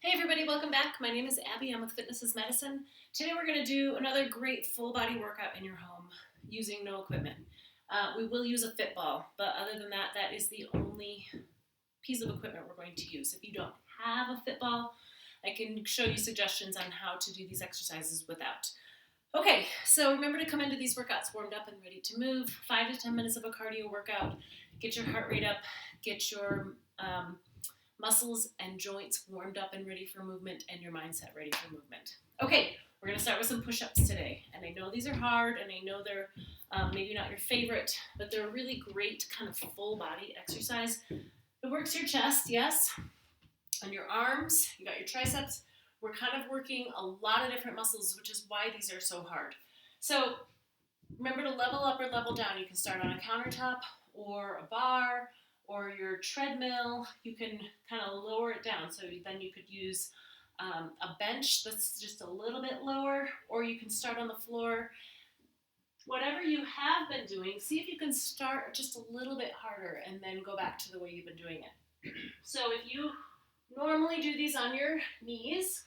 Hey everybody, welcome back. My name is Abby. I'm with Fitness is Medicine. Today we're going to do another great full body workout in your home using no equipment. We will use a fit ball, but other than that, that is the only piece of equipment we're going to use. If you don't have a fit ball, I can show you suggestions on how to do these exercises without. Okay, so remember to come into these workouts warmed up and ready to move. 5 to 10 minutes of a cardio workout. Get your heart rate up, get your muscles and joints warmed up and ready for movement, and your mindset ready for movement. Okay, we're going to start with some push-ups today. And I know these are hard, and I know they're maybe not your favorite, but they're a really great kind of full body exercise. It works your chest, yes, and your arms. You got your triceps. We're kind of working a lot of different muscles, which is why these are so hard. So remember to level up or level down. You can start on a countertop or a bar or your treadmill. You can kind of lower it down. So then you could use a bench that's just a little bit lower, or you can start on the floor. Whatever you have been doing, see if you can start just a little bit harder and then go back to the way you've been doing it. So if you normally do these on your knees,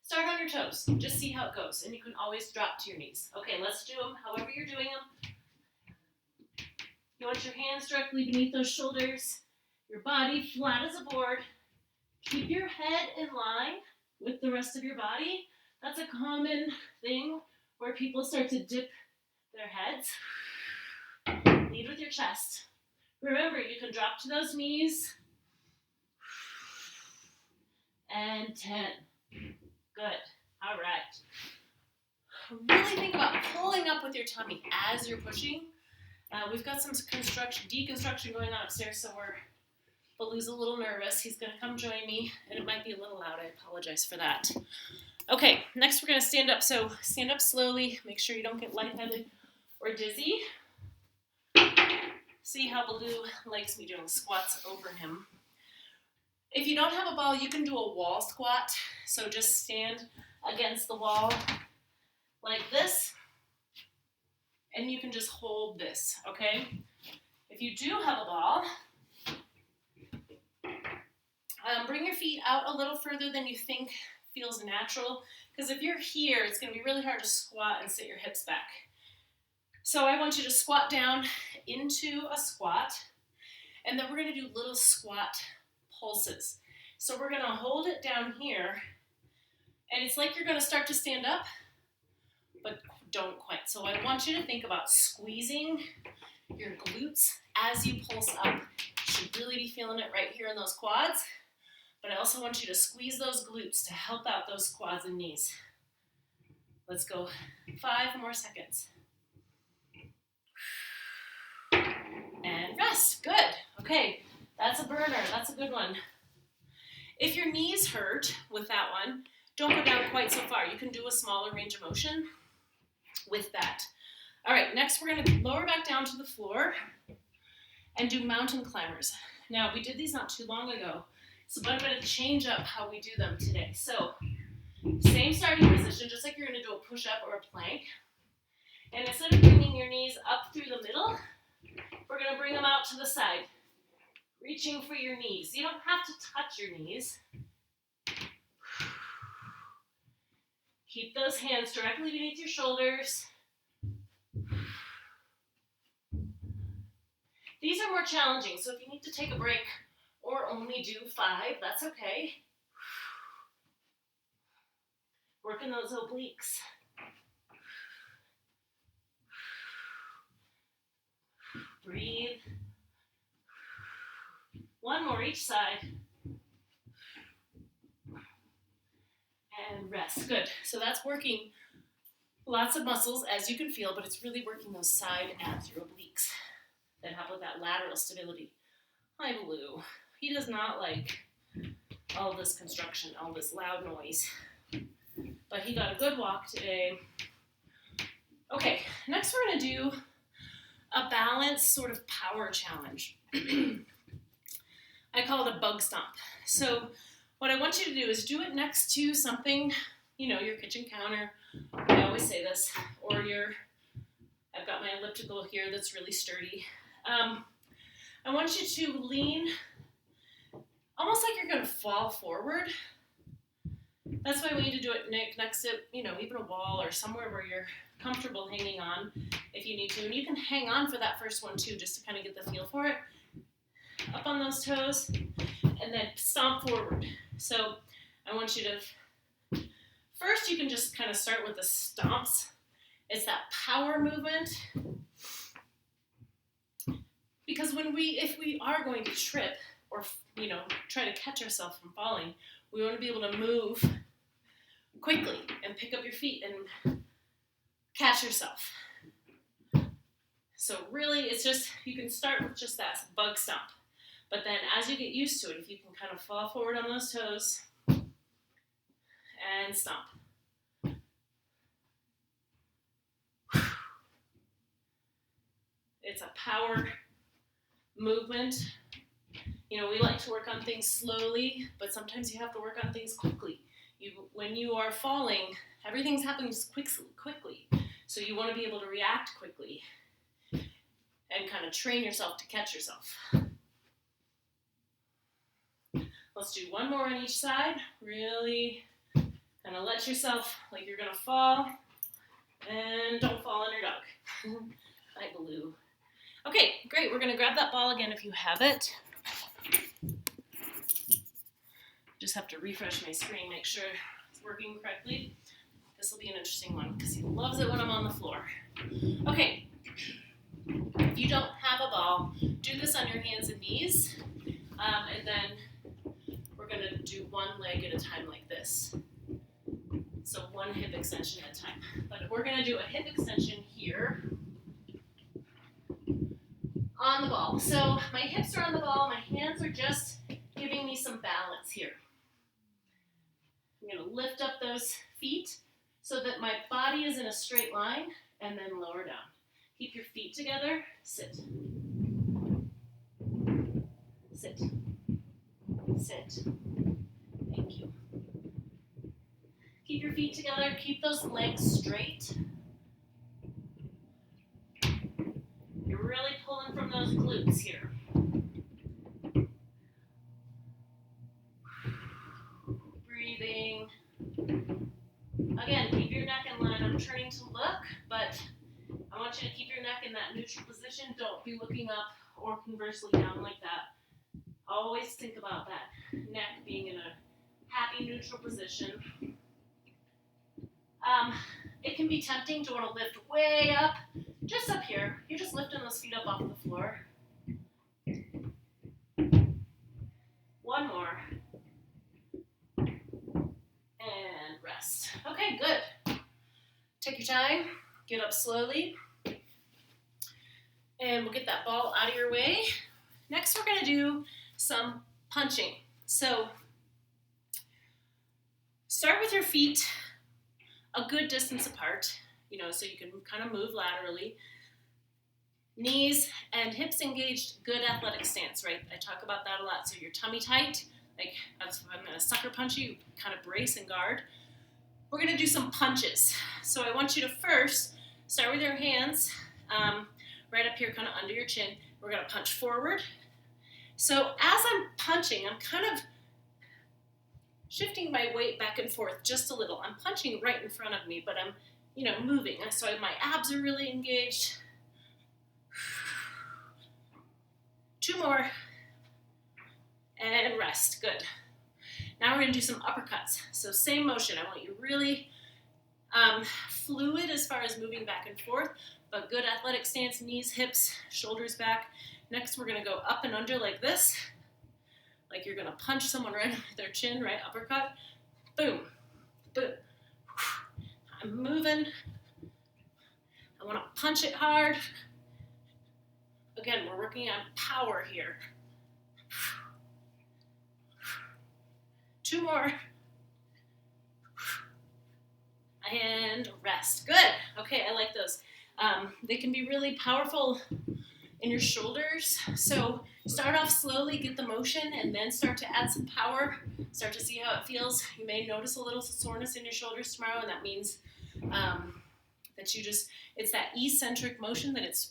start on your toes. Just see how it goes. And you can always drop to your knees. Okay, let's do them however you're doing them. You want your hands directly beneath those shoulders, your body flat as a board. Keep your head in line with the rest of your body. That's a common thing where people start to dip their heads. Lead with your chest. Remember, you can drop to those knees. And 10. Good. All right. Really think about pulling up with your tummy as you're pushing. We've got some deconstruction going on upstairs, so Baloo's a little nervous. He's going to come join me, and it might be a little loud. I apologize for that. Okay, next we're going to stand up. So stand up slowly. Make sure you don't get lightheaded or dizzy. See how Baloo likes me doing squats over him. If you don't have a ball, you can do a wall squat. So just stand against the wall like this. And you can just hold this, okay? If you do have a ball, bring your feet out a little further than you think feels natural, because if you're here, it's going to be really hard to squat and sit your hips back. So I want you to squat down into a squat, and then we're going to do little squat pulses. So we're going to hold it down here, and it's like you're going to start to stand up, but don't quite. So I want you to think about squeezing your glutes as you pulse up. You should really be feeling it right here in those quads, but I also want you to squeeze those glutes to help out those quads and knees. Let's go 5 more seconds. And rest. Good. Okay, that's a burner. That's a good one. If your knees hurt with that one, don't go down quite so far. You can do a smaller range of motion with that. All right, next we're going to lower back down to the floor and do mountain climbers. Now, we did these not too long ago, but I'm going to change up how we do them today. So, same starting position, just like you're going to do a push-up or a plank. And instead of bringing your knees up through the middle, we're going to bring them out to the side, reaching for your knees. You don't have to touch your knees. Keep those hands directly beneath your shoulders. These are more challenging, so if you need to take a break or only do 5, that's okay. Working those obliques. Breathe. 1 more each side. And rest. Good. So that's working lots of muscles, as you can feel, but it's really working those side abs, your obliques, that help with that lateral stability. Hi, Baloo. He does not like all this construction, all this loud noise. But he got a good walk today. Okay, next we're going to do a balanced sort of power challenge. I call it a bug stomp. So what I want you to do is do it next to something, your kitchen counter. I always say this. Or I've got my elliptical here that's really sturdy. I want you to lean almost like you're going to fall forward. That's why we need to do it next to, even a wall or somewhere where you're comfortable hanging on if you need to. And you can hang on for that first one too, just to kind of get the feel for it. Up on those toes, and then stomp forward. So I want you to, first you can just kind of start with the stomps. It's that power movement. Because if we are going to trip or, try to catch ourselves from falling, we want to be able to move quickly and pick up your feet and catch yourself. So really, it's just, you can start with just that bug stomp. But then as you get used to it, if you can kind of fall forward on those toes and stomp. It's a power movement. We like to work on things slowly, but sometimes you have to work on things quickly. When you are falling, everything's happening quickly. So you want to be able to react quickly and kind of train yourself to catch yourself. Let's do one more on each side. Really kind of let yourself, like you're going to fall, and don't fall on your dog. Hi, Baloo. Okay, great. We're going to grab that ball again if you have it. Just have to refresh my screen, make sure it's working correctly. This will be an interesting one because he loves it when I'm on the floor. Okay, if you don't have a ball, do this on your hands and knees, and then we're going to do one leg at a time like this. So one hip extension at a time. But we're going to do a hip extension here on the ball. So my hips are on the ball, my hands are just giving me some balance here. I'm going to lift up those feet so that my body is in a straight line and then lower down. Keep your feet together, sit. Sit. Sit. Thank you. Keep your feet together, keep those legs straight. You're really pulling from those glutes here. Breathing. Again, keep your neck in line. I'm turning to look, but I want you to keep your neck in that neutral position. Don't be looking up or conversely down like that. Always think about that neck being in a happy neutral position. It can be tempting to want to lift way up, just up here. You're just lifting those feet up off the floor. One more. And rest. Okay, good. Take your time. Get up slowly. And we'll get that ball out of your way. Next, we're going to do some punching. So start with your feet a good distance apart, so you can kind of move laterally. Knees and hips engaged, good athletic stance, right? I talk about that a lot. So your tummy tight, like if I'm going to sucker punch you, kind of brace and guard. We're going to do some punches. So I want you to first start with your hands right up here, kind of under your chin. We're going to punch forward. So as I'm punching, I'm kind of shifting my weight back and forth just a little. I'm punching right in front of me, but I'm, moving. So my abs are really engaged. 2 more. And rest. Good. Now we're going to do some uppercuts. So same motion. I want you really fluid as far as moving back and forth, but good athletic stance, knees, hips, shoulders back. Next, we're going to go up and under like this. Like you're going to punch someone right under their chin, right? Uppercut. Boom. Boom. I'm moving. I want to punch it hard. Again, we're working on power here. 2 more. And rest. Good. Okay, I like those. They can be really powerful in your shoulders. So start off slowly, get the motion, and then start to add some power. Start to see how it feels. You may notice a little soreness in your shoulders tomorrow, and that means that it's that eccentric motion that it's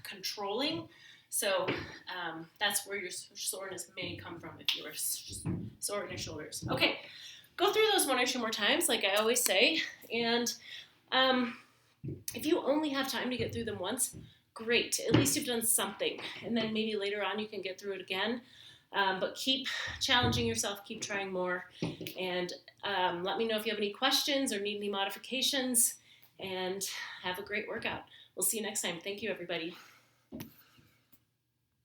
controlling. So that's where your soreness may come from if you're sore in your shoulders. Okay, go through those 1 or 2 more times, like I always say. And if you only have time to get through them once, great. At least you've done something. And then maybe later on you can get through it again. But keep challenging yourself, keep trying more. And let me know if you have any questions or need any modifications. And have a great workout. We'll see you next time. Thank you, everybody.